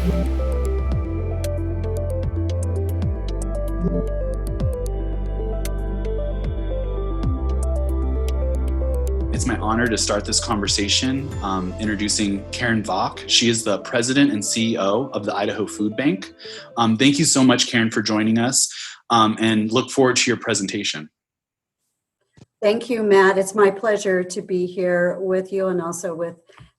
It's my honor to start this conversation introducing Karen Vach. She is the president and CEO of the Idaho Food Bank. Thank you so much, Karen, for joining us, and look forward to your presentation. Thank you, Matt. It's my pleasure to be here with you and also with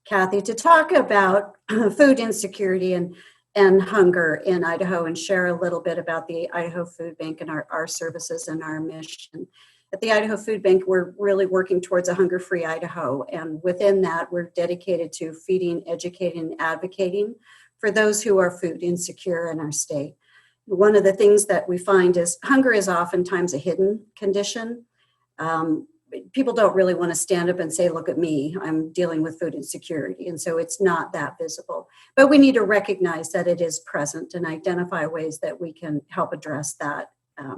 Kathy to talk about food insecurity and hunger in Idaho and share a little bit about the Idaho Food Bank and our services and our mission. At the Idaho Food Bank, we're really working towards a hunger-free Idaho, and within that, we're dedicated to feeding, educating, and advocating for those who are food insecure in our state. One of the things that we find is hunger is oftentimes a hidden condition. People don't really want to stand up and say, look at me, I'm dealing with food insecurity. And so it's not that visible. But we need to recognize that it is present and identify ways that we can help address that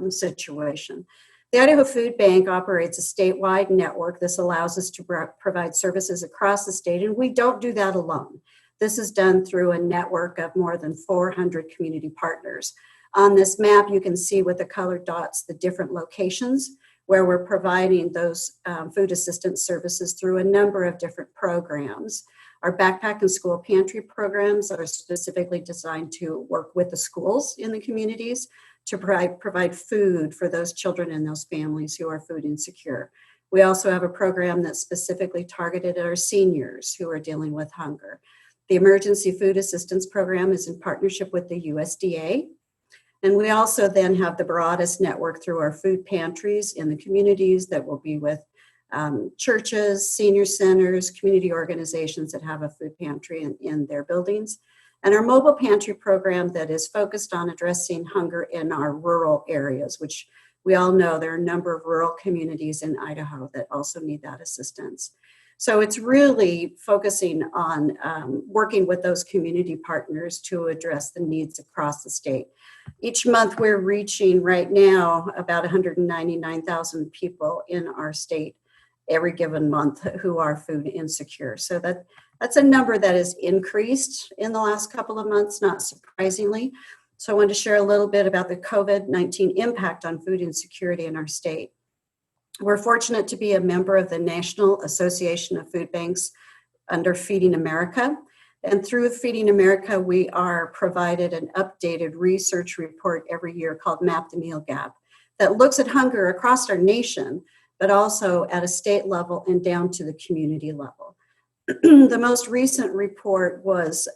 situation. The Idaho Food Bank operates a statewide network. This allows us to provide services across the state, and we don't do that alone. This is done through a network of more than 400 community partners. On this map, you can see with the colored dots the different locations where we're providing those food assistance services through a number of different programs. Our backpack and school pantry programs are specifically designed to work with the schools in the communities to provide food for those children and those families who are food insecure. We also have a program that's specifically targeted at our seniors who are dealing with hunger. The Emergency Food Assistance Program is in partnership with the USDA. And we also then have the broadest network through our food pantries in the communities that will be with churches, senior centers, community organizations that have a food pantry in their buildings. And our mobile pantry program that is focused on addressing hunger in our rural areas, which we all know there are a number of rural communities in Idaho that also need that assistance. So it's really focusing on working with those community partners to address the needs across the state. Each month we're reaching right now about 199,000 people in our state every given month who are food insecure. So that's a number that has increased in the last couple of months, not surprisingly. So I wanted to share a little bit about the COVID-19 impact on food insecurity in our state. We're fortunate to be a member of the National Association of Food Banks under Feeding America. And through Feeding America, we are provided an updated research report every year called Map the Meal Gap that looks at hunger across our nation, but also at a state level and down to the community level. The most recent report was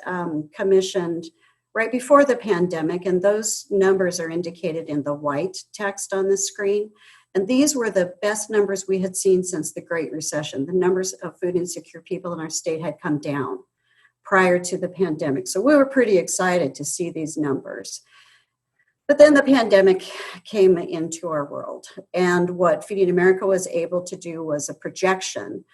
commissioned right before the pandemic, and those numbers are indicated in the white text on the screen. And these were the best numbers we had seen since the Great Recession. The numbers of food insecure people in our state had come down prior to the pandemic. So we were pretty excited to see these numbers. But then the pandemic came into our world. And what Feeding America was able to do was a projection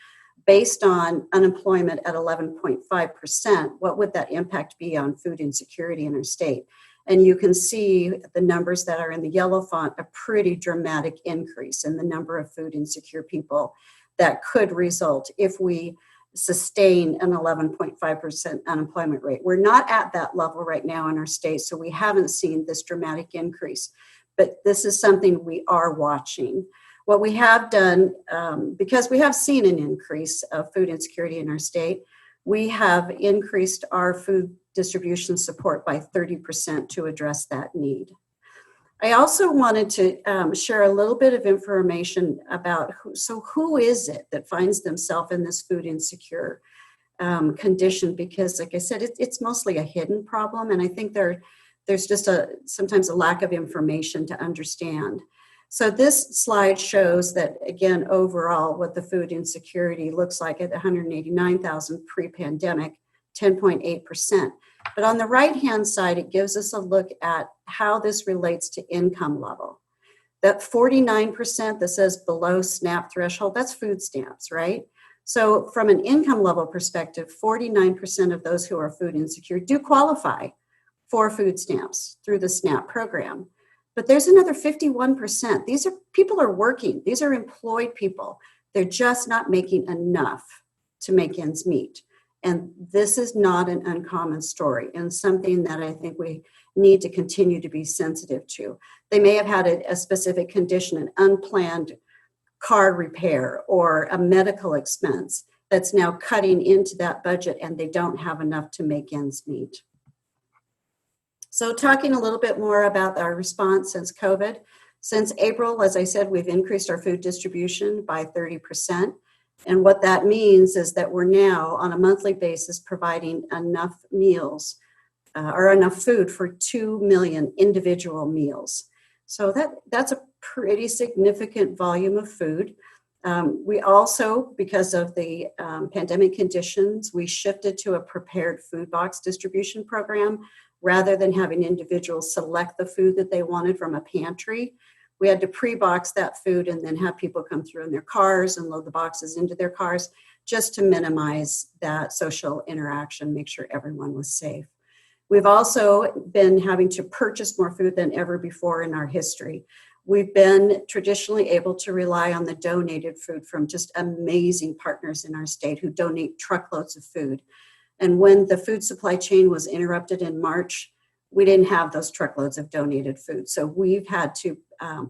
based on unemployment at 11.5%. What would that impact be on food insecurity in our state? And you can see the numbers that are in the yellow font, a pretty dramatic increase in the number of food insecure people that could result if we sustain an 11.5% unemployment rate. We're not at that level right now in our state, so we haven't seen this dramatic increase. But this is something we are watching. What we have done, because we have seen an increase of food insecurity in our state, we have increased our food distribution support by 30% to address that need. I also wanted to share a little bit of information about who is it that finds themselves in this food insecure condition, because like I said, it's mostly a hidden problem, and I think there's just sometimes a lack of information to understand. So this slide shows that, again, overall, what the food insecurity looks like at 189,000 pre-pandemic, 10.8%. But on the right-hand side, it gives us a look at how this relates to income level. That 49% that says below SNAP threshold, that's food stamps, right? So from an income level perspective, 49% of those who are food insecure do qualify for food stamps through the SNAP program. But there's another 51%. These are people are working. These are employed people. They're just not making enough to make ends meet. And this is not an uncommon story and something that I think we need to continue to be sensitive to. They may have had a specific condition, an unplanned car repair or a medical expense that's now cutting into that budget, and they don't have enough to make ends meet. So talking a little bit more about our response since COVID. Since April, as I said, we've increased our food distribution by 30%. And what that means is that we're now on a monthly basis providing enough meals or enough food for 2 million individual meals. So that's a pretty significant volume of food. We also, because of the pandemic conditions, we shifted to a prepared food box distribution program. Rather than having individuals select the food that they wanted from a pantry, we had to pre-box that food and then have people come through in their cars and load the boxes into their cars just to minimize that social interaction, make sure everyone was safe. We've also been having to purchase more food than ever before in our history. We've been traditionally able to rely on the donated food from just amazing partners in our state who donate truckloads of food. And when the food supply chain was interrupted in March, we didn't have those truckloads of donated food. So we've had to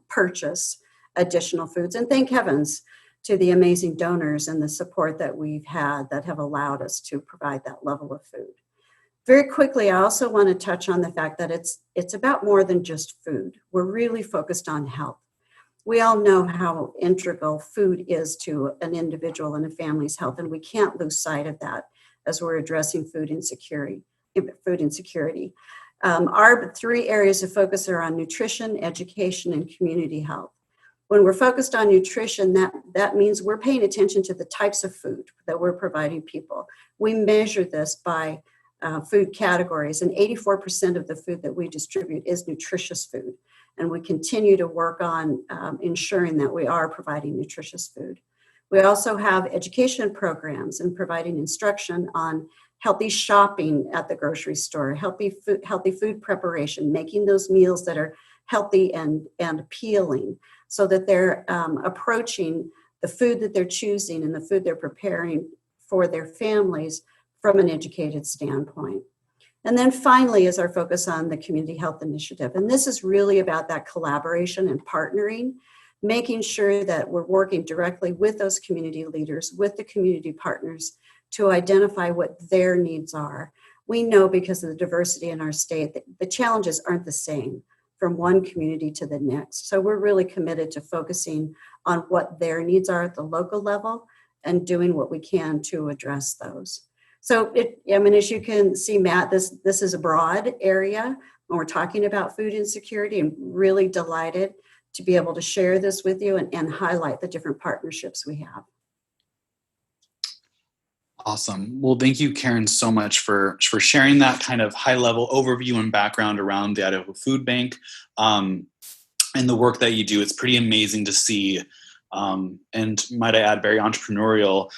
purchase additional foods. And thank heavens to the amazing donors and the support that we've had that have allowed us to provide that level of food. Very quickly, I also want to touch on the fact that it's about more than just food. We're really focused on health. We all know how integral food is to an individual and a family's health, and we can't lose sight of that as we're addressing food insecurity. Our 3 areas of focus are on nutrition, education, and community health. When we're focused on nutrition, that means we're paying attention to the types of food that we're providing people. We measure this by food categories, and 84% of the food that we distribute is nutritious food. And we continue to work on ensuring that we are providing nutritious food. We also have education programs and providing instruction on healthy shopping at the grocery store, healthy food preparation, making those meals that are healthy and appealing so that they're approaching the food that they're choosing and the food they're preparing for their families from an educated standpoint. And then finally is our focus on the community health initiative. And this is really about that collaboration and partnering, making sure that we're working directly with those community leaders, with the community partners to identify what their needs are. We know because of the diversity in our state that the challenges aren't the same from one community to the next. So we're really committed to focusing on what their needs are at the local level and doing what we can to address those. So as you can see, Matt, this is a broad area when we're talking about food insecurity. I'm really delighted to be able to share this with you and highlight the different partnerships we have. Awesome. Well, thank you, Karen, so much for sharing that kind of high-level overview and background around the Idaho Food Bank and the work that you do. It's pretty amazing to see, and might I add, very entrepreneurial,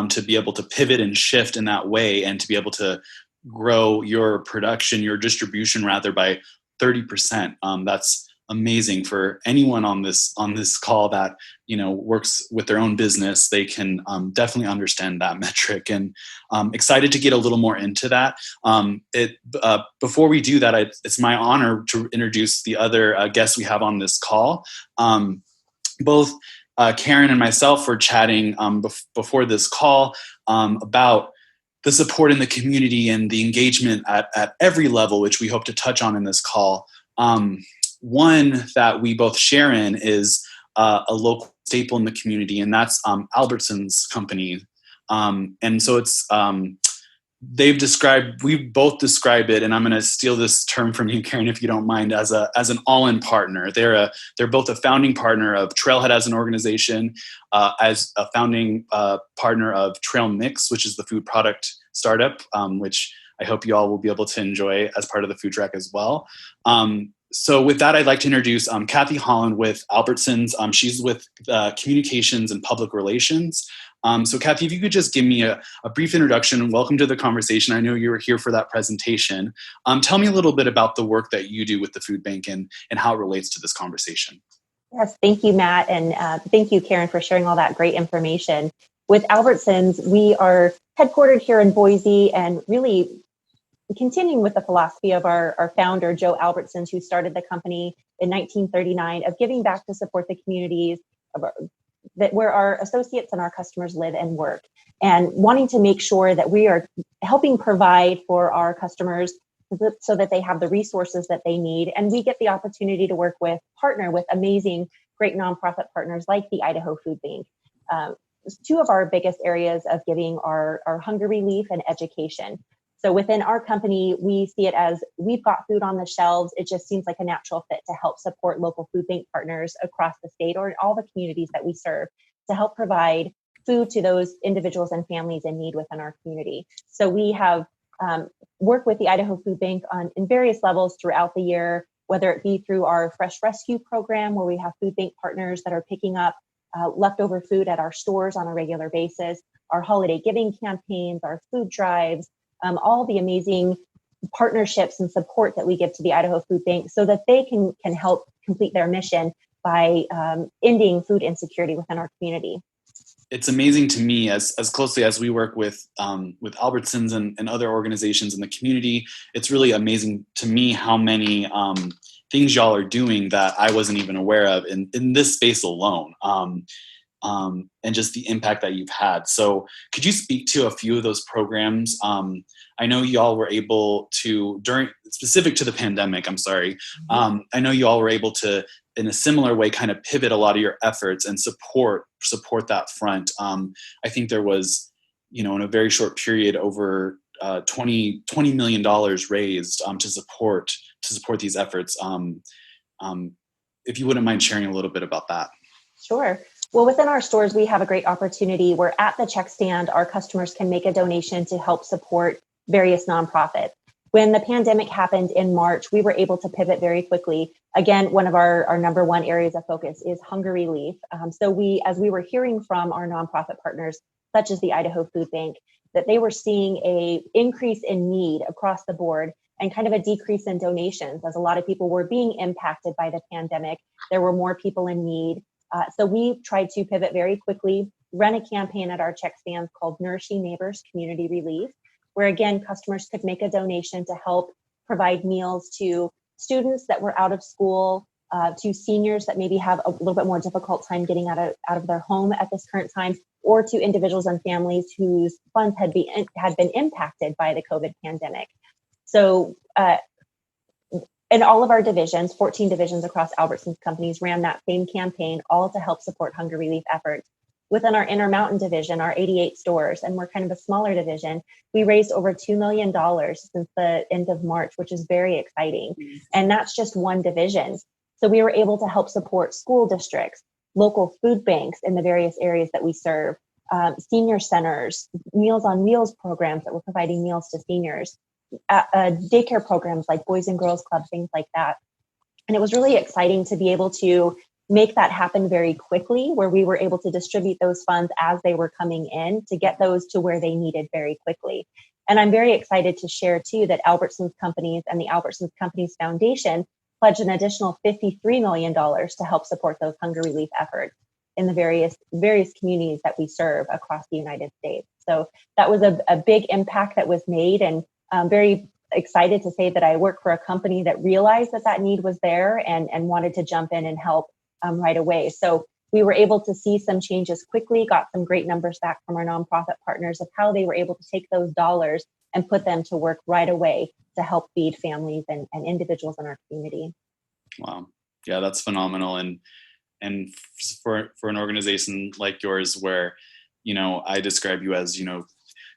to be able to pivot and shift in that way and to be able to grow your production, your distribution rather, by 30%. That's amazing for anyone on this call that works with their own business. They can definitely understand that metric, and excited to get a little more into that. Before we do that, it's my honor to introduce the other guests we have on this call. Both Karen and myself were chatting before this call about the support in the community and the engagement at every level, which we hope to touch on in this call. One that we both share in is a local staple in the community, and that's Albertsons Company. And so it's we both describe it, and I'm going to steal this term from you, Karen, if you don't mind, as an all-in partner. They're both a founding partner of Trailhead as an organization, as a founding partner of Trail Mix, which is the food product startup, which I hope you all will be able to enjoy as part of the food track as well. So with that, I'd like to introduce Kathy Holland with Albertsons. She's with Communications and Public Relations. So Kathy, if you could just give me a brief introduction. Welcome to the conversation. I know you were here for that presentation. Tell me a little bit about the work that you do with the food bank and how it relates to this conversation. Yes, thank you, Matt. And thank you, Karen, for sharing all that great information. with Albertsons, we are headquartered here in Boise and really continuing with the philosophy of our founder, Joe Albertsons, who started the company in 1939, of giving back to support the communities where our associates and our customers live and work, and wanting to make sure that we are helping provide for our customers so that they have the resources that they need. And we get the opportunity to partner with amazing, great nonprofit partners like the Idaho Food Bank. Two of our biggest areas of giving are hunger relief and education. So within our company, we see it as we've got food on the shelves. It just seems like a natural fit to help support local food bank partners across the state or in all the communities that we serve to help provide food to those individuals and families in need within our community. So we have worked with the Idaho Food Bank in various levels throughout the year, whether it be through our Fresh Rescue program, where we have food bank partners that are picking up leftover food at our stores on a regular basis, our holiday giving campaigns, our food drives, all the amazing partnerships and support that we give to the Idaho Food Bank so that they can help complete their mission by ending food insecurity within our community. It's amazing to me as closely as we work with Albertsons and other organizations in the community. It's really amazing to me how many things y'all are doing that I wasn't even aware of in this space alone. And just the impact that you've had. So could you speak to a few of those programs? I know y'all were able to, specific to the pandemic, I know you all were able to, in a similar way, kind of pivot a lot of your efforts and support that front. I think there was, in a very short period, over $20 million raised to support these efforts. If you wouldn't mind sharing a little bit about that. Sure. Well, within our stores, we have a great opportunity where at the check stand, our customers can make a donation to help support various nonprofits. When the pandemic happened in March, we were able to pivot very quickly. Again, one of our number one areas of focus is hunger relief. So as we were hearing from our nonprofit partners, such as the Idaho Food Bank, that they were seeing a increase in need across the board and kind of a decrease in donations. As a lot of people were being impacted by the pandemic, there were more people in need. So we tried to pivot very quickly, run a campaign at our check stands called Nourishing Neighbors Community Relief, where again, customers could make a donation to help provide meals to students that were out of school, to seniors that maybe have a little bit more difficult time getting out of their home at this current time, or to individuals and families whose funds had been impacted by the COVID pandemic. So in all of our divisions, 14 divisions across Albertsons companies ran that same campaign, all to help support hunger relief efforts. Within our Intermountain division, our 88 stores, and we're kind of a smaller division, we raised over $2 million since the end of March, which is very exciting. And that's just one division. So we were able to help support school districts, local food banks in the various areas that we serve, senior centers, Meals on Wheels programs that were providing meals to seniors, daycare programs like Boys and Girls Club, things like that. And it was really exciting to be able to make that happen very quickly, where we were able to distribute those funds as they were coming in to get those to where they needed very quickly. And I'm very excited to share too that Albertsons Companies and the Albertsons Companies Foundation pledged an additional $53 million to help support those hunger relief efforts in the various communities that we serve across the United States. So that was a big impact that was made, and I'm very excited to say that I work for a company that realized that need was there and wanted to jump in and help right away. So we were able to see some changes quickly, got some great numbers back from our nonprofit partners of how they were able to take those dollars and put them to work right away to help feed families and individuals in our community. Wow. Yeah, that's phenomenal. And for an organization like yours, where, I describe you as,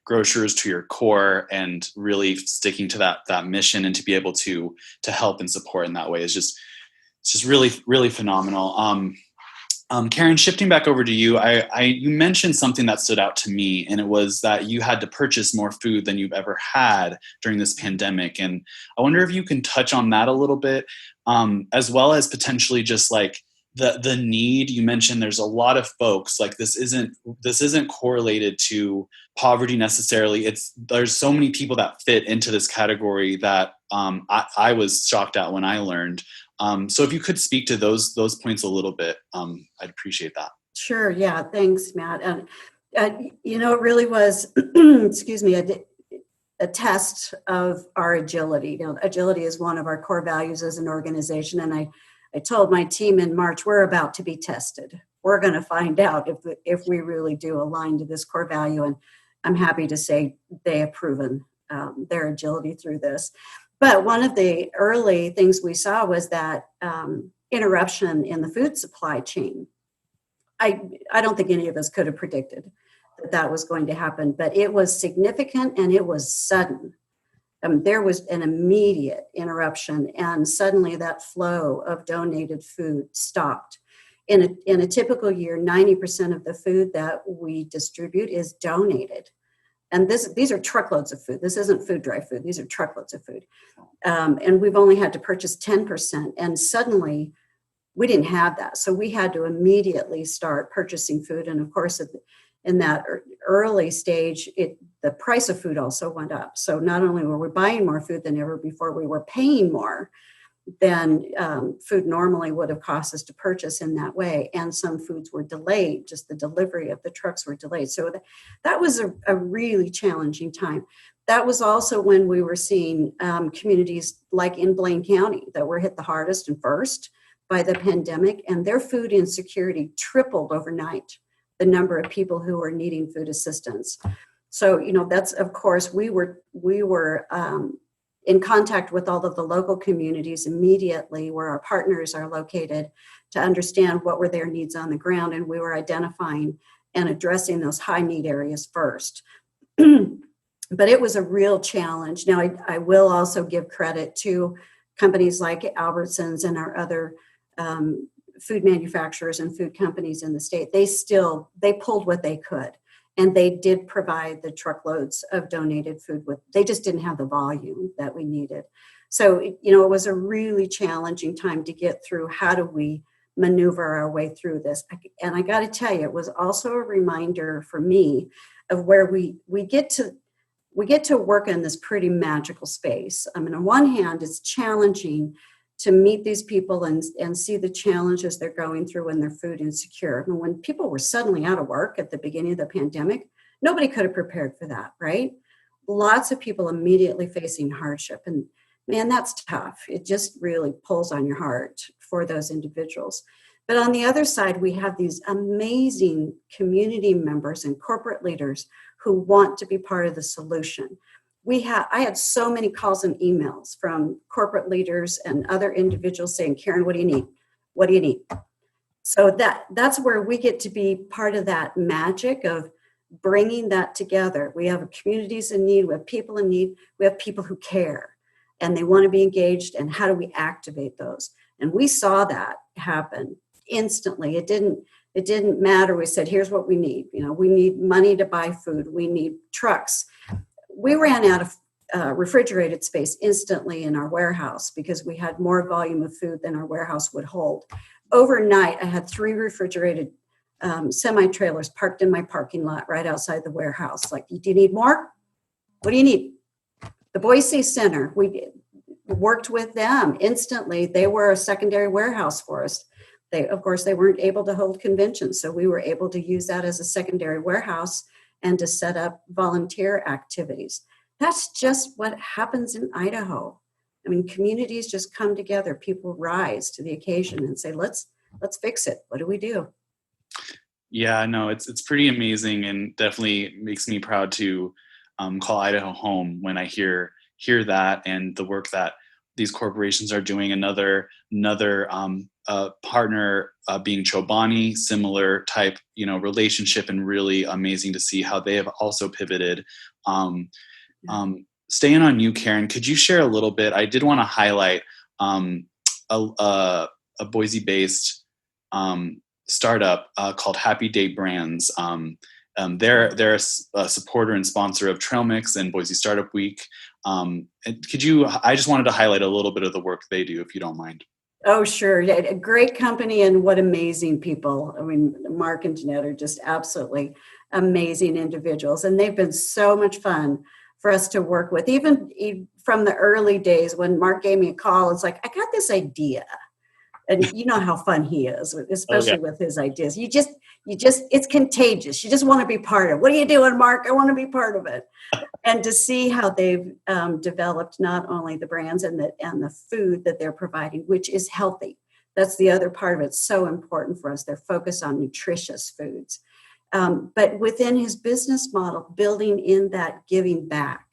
grocers to your core and really sticking to that mission, and to be able to help and support in that way is just really, really phenomenal. Karen, shifting back over to you, you mentioned something that stood out to me, and it was that you had to purchase more food than you've ever had during this pandemic. And I wonder if you can touch on that a little bit, as well as potentially just like the need. You mentioned there's a lot of folks, like this isn't correlated to poverty necessarily. There's so many people that fit into this category that I was shocked at when I learned. So if you could speak to those points a little bit, I'd appreciate that. Sure. Yeah. Thanks, Matt. And It really was, excuse me, a test of our agility. Agility is one of our core values as an organization. And I told my team in March, we're about to be tested. We're going to find out if we really do align to this core value. And I'm happy to say they have proven their agility through this. But one of the early things we saw was that interruption in the food supply chain. I don't think any of us could have predicted that was going to happen, but it was significant and it was sudden. There was an immediate interruption, and suddenly that flow of donated food stopped. In a typical year, 90% of the food that we distribute is donated. And these are truckloads of food. This isn't food drive food. These are truckloads of food. And we've only had to purchase 10%. And suddenly we didn't have that. So we had to immediately start purchasing food. And of course, in that early stage, the price of food also went up. So not only were we buying more food than ever before, we were paying more than food normally would have cost us to purchase in that way. And some foods were delayed, just the delivery of the trucks were delayed. So that was a really challenging time. That was also when we were seeing communities like in Blaine County that were hit the hardest and first by the pandemic, and their food insecurity tripled overnight, the number of people who were needing food assistance. So, that's, of course, we were in contact with all of the local communities immediately where our partners are located to understand what were their needs on the ground. And we were identifying and addressing those high need areas first. But it was a real challenge. Now, I will also give credit to companies like Albertsons and our other food manufacturers and food companies in the state. They pulled what they could. And they did provide the truckloads of donated food they just didn't have the volume that we needed. So, it was a really challenging time to get through. How do we maneuver our way through this? And I got to tell you, it was also a reminder for me of where we get to work in this pretty magical space. I mean, on one hand, it's challenging to meet these people and see the challenges they're going through when they're food insecure. I mean, when people were suddenly out of work at the beginning of the pandemic, nobody could have prepared for that, right? Lots of people immediately facing hardship. And man, that's tough. It just really pulls on your heart for those individuals. But on the other side, we have these amazing community members and corporate leaders who want to be part of the solution. I had so many calls and emails from corporate leaders and other individuals saying, Karen, what do you need? What do you need? So that's where we get to be part of that magic of bringing that together. We have communities in need, we have people in need, we have people who care and they want to be engaged, and how do we activate those? And we saw that happen instantly. It didn't matter. We said, here's what we need. We need money to buy food. We need trucks. We ran out of refrigerated space instantly in our warehouse because we had more volume of food than our warehouse would hold. Overnight, I had 3 refrigerated semi-trailers parked in my parking lot right outside the warehouse. Like, do you need more? What do you need? The Boise Center, we worked with them instantly. They were a secondary warehouse for us. Of course, they weren't able to hold conventions, so we were able to use that as a secondary warehouse and to set up volunteer activities. That's just what happens in Idaho. I mean, communities just come together. People rise to the occasion and say, let's fix it. What do we do? Yeah, no, it's pretty amazing, and definitely makes me proud to call Idaho home when I hear that and the work that these corporations are doing. Another partner being Chobani, similar type, relationship, and really amazing to see how they have also pivoted. Staying on you, Karen, could you share a little bit? I did want to highlight a Boise-based startup called Happy Day Brands. They're a supporter and sponsor of Trail Mix and Boise Startup Week. I just wanted to highlight a little bit of the work they do, if you don't mind. Oh, sure. Yeah, a great company, and what amazing people. I mean, Mark and Jeanette are just absolutely amazing individuals, and they've been so much fun for us to work with. Even from the early days when Mark gave me a call, it's like, I got this idea. And you know how fun he is, especially Oh, yeah. with his ideas. It's contagious. You just want to be part of it. What are you doing, Mark? I want to be part of it. And to see how they've developed not only the brands and the food that they're providing, which is healthy. That's the other part of it. It's so important for us. They're focused on nutritious foods. But within his business model, building in that giving back.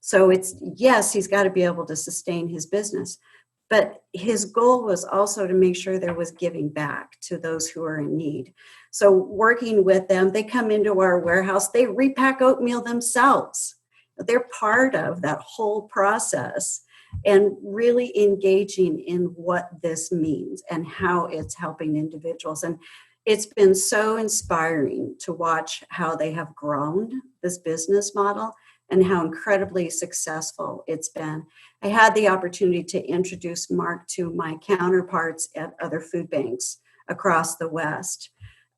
So yes, he's got to be able to sustain his business. But his goal was also to make sure there was giving back to those who are in need. So working with them, they come into our warehouse, they repack oatmeal themselves. They're part of that whole process and really engaging in what this means and how it's helping individuals. And it's been so inspiring to watch how they have grown this business model and how incredibly successful it's been. I had the opportunity to introduce Mark to my counterparts at other food banks across the West.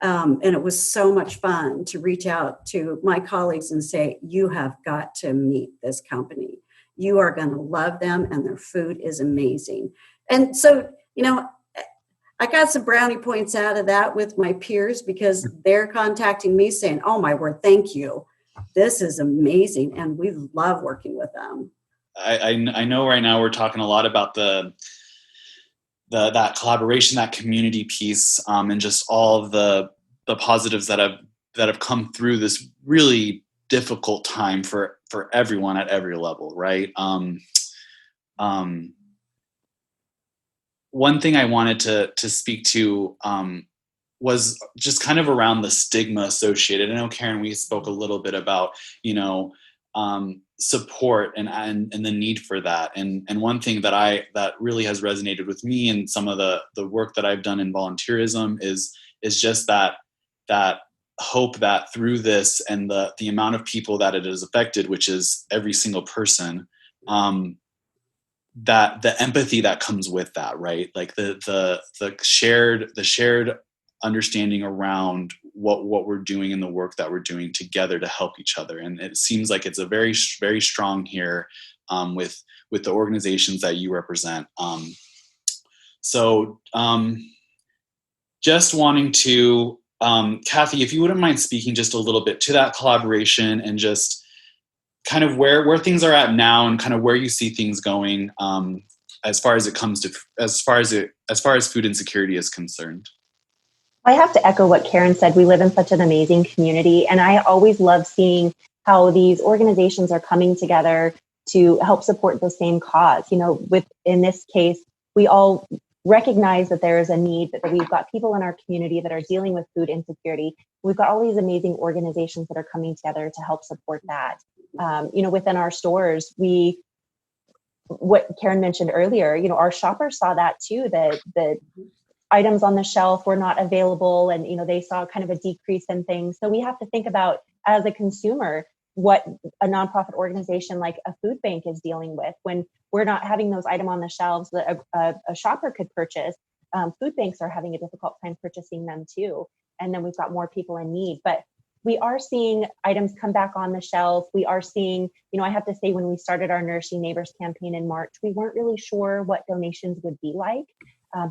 And it was so much fun to reach out to my colleagues and say, you have got to meet this company. You are going to love them, and their food is amazing. And so, I got some brownie points out of that with my peers because they're contacting me saying, oh my word, thank you. This is amazing. And we love working with them. I know right now we're talking a lot about that collaboration, that community piece, and just all of the positives that have come through this really difficult time for everyone at every level, right? One thing I wanted to speak to was just kind of around the stigma associated. I know, Karen, we spoke a little bit about, support and the need for that. And one thing that really has resonated with me and some of the work that I've done in volunteerism is just that hope that through this and the amount of people that it has affected, which is every single person, that the empathy that comes with that, right? Like the shared understanding around what we're doing and the work that we're doing together to help each other. And it seems like it's a very, very strong here with the organizations that you represent. Just wanting to, Kathy, if you wouldn't mind speaking just a little bit to that collaboration and just kind of where things are at now and kind of where you see things going as far as food insecurity is concerned. I have to echo what Karen said. We live in such an amazing community, and I always love seeing how these organizations are coming together to help support the same cause. In this case, we all recognize that there is a need, that we've got people in our community that are dealing with food insecurity. We've got all these amazing organizations that are coming together to help support that. Within our stores, what Karen mentioned earlier, our shoppers saw that too, that the items on the shelf were not available, and they saw kind of a decrease in things. So we have to think about, as a consumer, what a nonprofit organization like a food bank is dealing with when we're not having those items on the shelves that a shopper could purchase. Food banks are having a difficult time purchasing them too, and then we've got more people in need. But we are seeing items come back on the shelf. We are seeing, I have to say, when we started our Nourishing Neighbors campaign in March, we weren't really sure what donations would be like.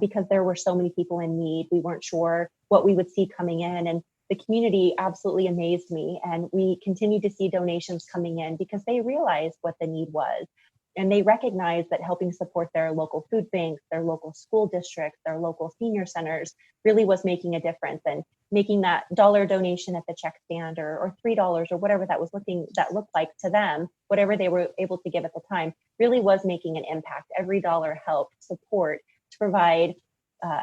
Because there were so many people in need. We weren't sure what we would see coming in, and the community absolutely amazed me. And we continue to see donations coming in because they realized what the need was. And they recognized that helping support their local food banks, their local school districts, their local senior centers really was making a difference. And making that $1 donation at the check stand or $3 or whatever that looked like to them, whatever they were able to give at the time, really was making an impact. Every dollar helped support to provide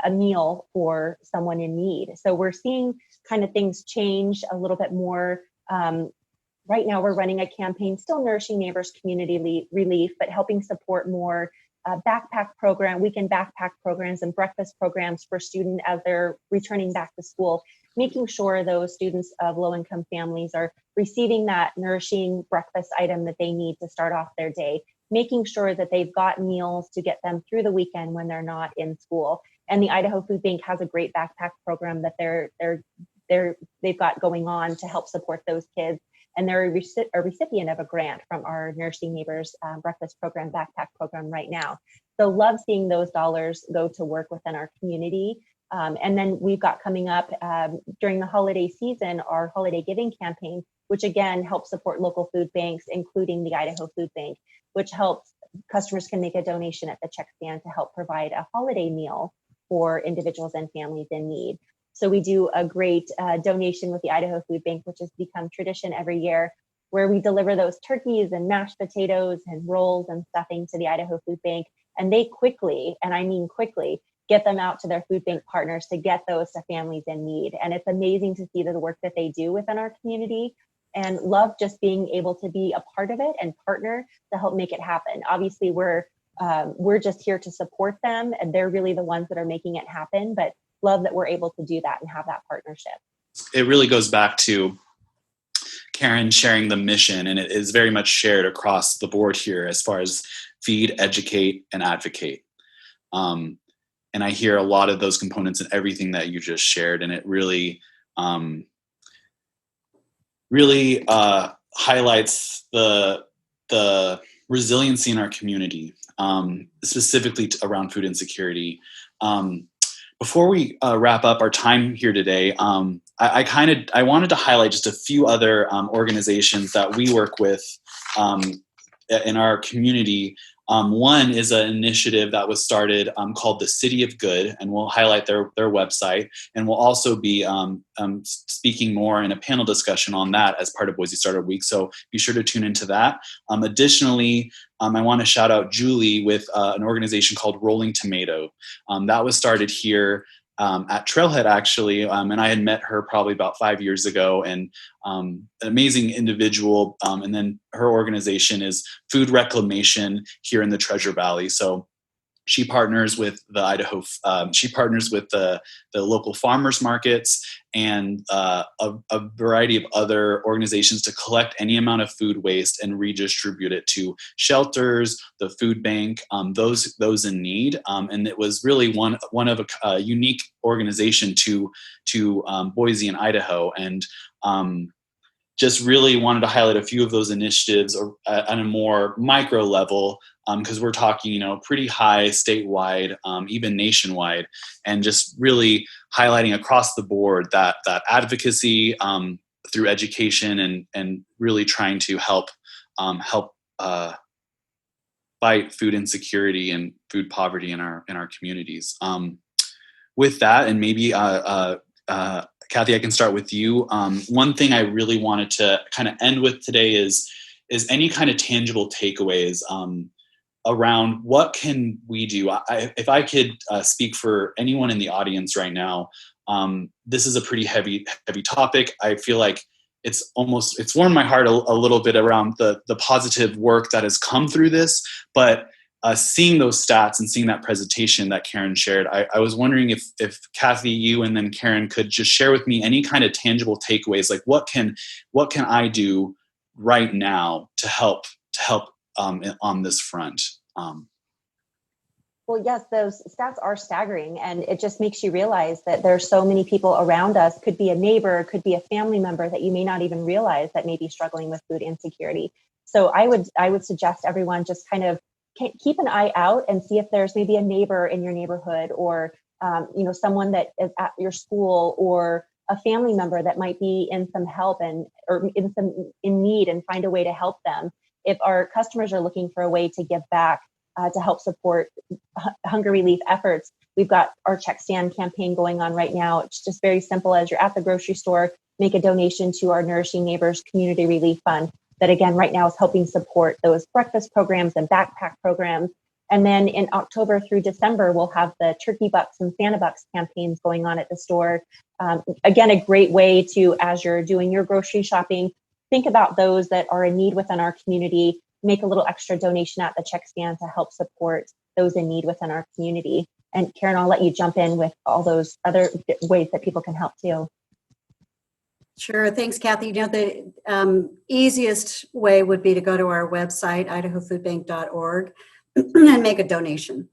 a meal for someone in need. So we're seeing kind of things change a little bit more. Right now, we're running a campaign, still Nourishing Neighbors Community Relief, but helping support more weekend backpack programs and breakfast programs for students as they're returning back to school, making sure those students of low-income families are receiving that nourishing breakfast item that they need to start off their day, making sure that they've got meals to get them through the weekend when they're not in school. And the Idaho Food Bank has a great backpack program that they've got going on to help support those kids. And they're a recipient of a grant from our Nourishing Neighbors breakfast program, backpack program right now. So love seeing those dollars go to work within our community. And then we've got coming up during the holiday season, our holiday giving campaign, which again helps support local food banks, including the Idaho Food Bank, which helps customers can make a donation at the check stand to help provide a holiday meal for individuals and families in need. So we do a great donation with the Idaho Food Bank, which has become tradition every year, where we deliver those turkeys and mashed potatoes and rolls and stuffing to the Idaho Food Bank. And they quickly, and I mean quickly, get them out to their food bank partners to get those to families in need. And it's amazing to see the work that they do within our community, and love just being able to be a part of it and partner to help make it happen. Obviously, we're just here to support them, and they're really the ones that are making it happen, but love that we're able to do that and have that partnership. It really goes back to Karen sharing the mission, and it is very much shared across the board here as far as feed, educate, and advocate. And I hear a lot of those components in everything that you just shared, and it really, highlights the resiliency in our community, specifically around food insecurity. Before we wrap up our time here today, I wanted to highlight just a few other organizations that we work with in our community. One is an initiative that was started called the City of Good, and we'll highlight their website, and we'll also be speaking more in a panel discussion on that as part of Boise Startup Week, so be sure to tune into that. Additionally, I want to shout out Julie with an organization called Rolling Tomato. That was started here at Trailhead, actually, and I had met her probably about 5 years ago, and an amazing individual. And then her organization is Food Reclamation here in the Treasure Valley. So she partners with the Idaho. She partners with the local farmers markets and a variety of other organizations to collect any amount of food waste and redistribute it to shelters, the food bank, those in need. And it was really one of a unique organization to Boise and Idaho, and just really wanted to highlight a few of those initiatives on a more micro level, because we're talking, pretty high statewide, even nationwide, and just really highlighting across the board that advocacy through education and really trying to help fight food insecurity and food poverty in our communities. With that, and maybe Kathy, I can start with you. One thing I really wanted to kind of end with today is any kind of tangible takeaways around what can we do. If I could speak for anyone in the audience right now, this is a pretty heavy topic. I feel like it's warmed my heart a little bit around the positive work that has come through this, but seeing those stats and seeing that presentation that Karen shared, I was wondering if Kathy, you, and then Karen could just share with me any kind of tangible takeaways, like what can I do right now to help on this front. Well, yes, those stats are staggering, and it just makes you realize that there's so many people around us. Could be a neighbor, could be a family member that you may not even realize that may be struggling with food insecurity. So I would suggest everyone just kind of keep an eye out and see if there's maybe a neighbor in your neighborhood, or someone that is at your school, or a family member that might be in some help or in need, and find a way to help them. If our customers are looking for a way to give back to help support hunger relief efforts, we've got our check stand campaign going on right now. It's just very simple. As you're at the grocery store, make a donation to our Nourishing Neighbors Community Relief Fund. That again, right now is helping support those breakfast programs and backpack programs. And then in October through December, we'll have the Turkey Bucks and Santa Bucks campaigns going on at the store. Again, a great way to, as you're doing your grocery shopping, think about those that are in need within our community, make a little extra donation at the check stand to help support those in need within our community. And Karen, I'll let you jump in with all those other ways that people can help too. Sure. Thanks, Kathy. The easiest way would be to go to our website, idahofoodbank.org, and make a donation.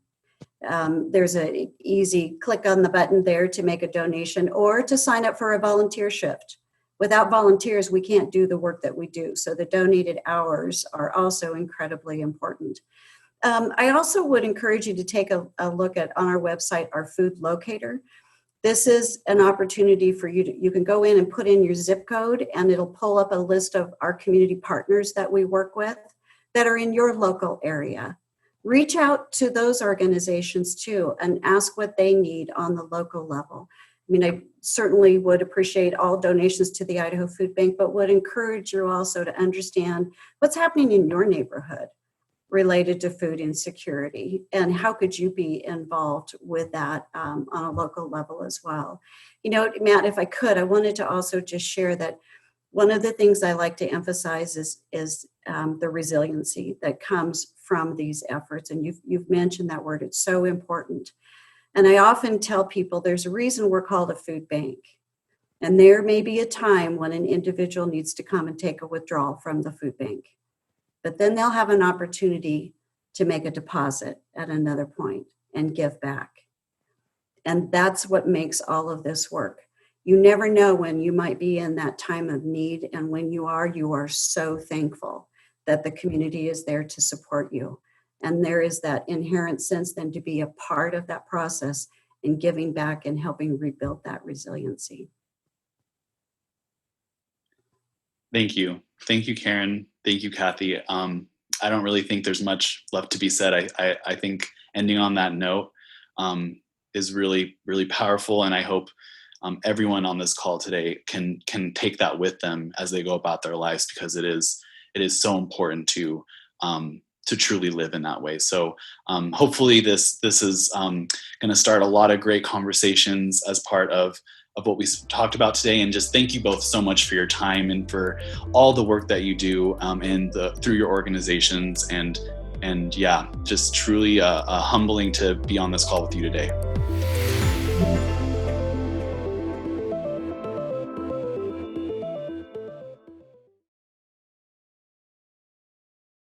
There's an easy click on the button there to make a donation, or to sign up for a volunteer shift. Without volunteers, we can't do the work that we do. So the donated hours are also incredibly important. I also would encourage you to take a look at on our website, our food locator. This is an opportunity for you can go in and put in your zip code, and it'll pull up a list of our community partners that we work with that are in your local area. Reach out to those organizations too and ask what they need on the local level. I mean, I certainly would appreciate all donations to the Idaho Food Bank, but would encourage you also to understand what's happening in your neighborhood related to food insecurity, and how could you be involved with that on a local level as well. You know, Matt, if I could, I wanted to also just share that one of the things I like to emphasize is the resiliency that comes from these efforts, and you've mentioned that word. It's so important. And I often tell people there's a reason we're called a food bank, and there may be a time when an individual needs to come and take a withdrawal from the food bank. But then they'll have an opportunity to make a deposit at another point and give back. And that's what makes all of this work. You never know when you might be in that time of need. And when you are so thankful that the community is there to support you. And there is that inherent sense then to be a part of that process and giving back and helping rebuild that resiliency. Thank you. Thank you, Karen. Thank you, Kathy. I don't really think there's much left to be said. I think ending on that note is really, really powerful. And I hope everyone on this call today can take that with them as they go about their lives, because it is so important to truly live in that way. So hopefully this is going to start a lot of great conversations as part of what we talked about today. And just thank you both so much for your time and for all the work that you do through your organizations. And yeah, just truly humbling to be on this call with you today.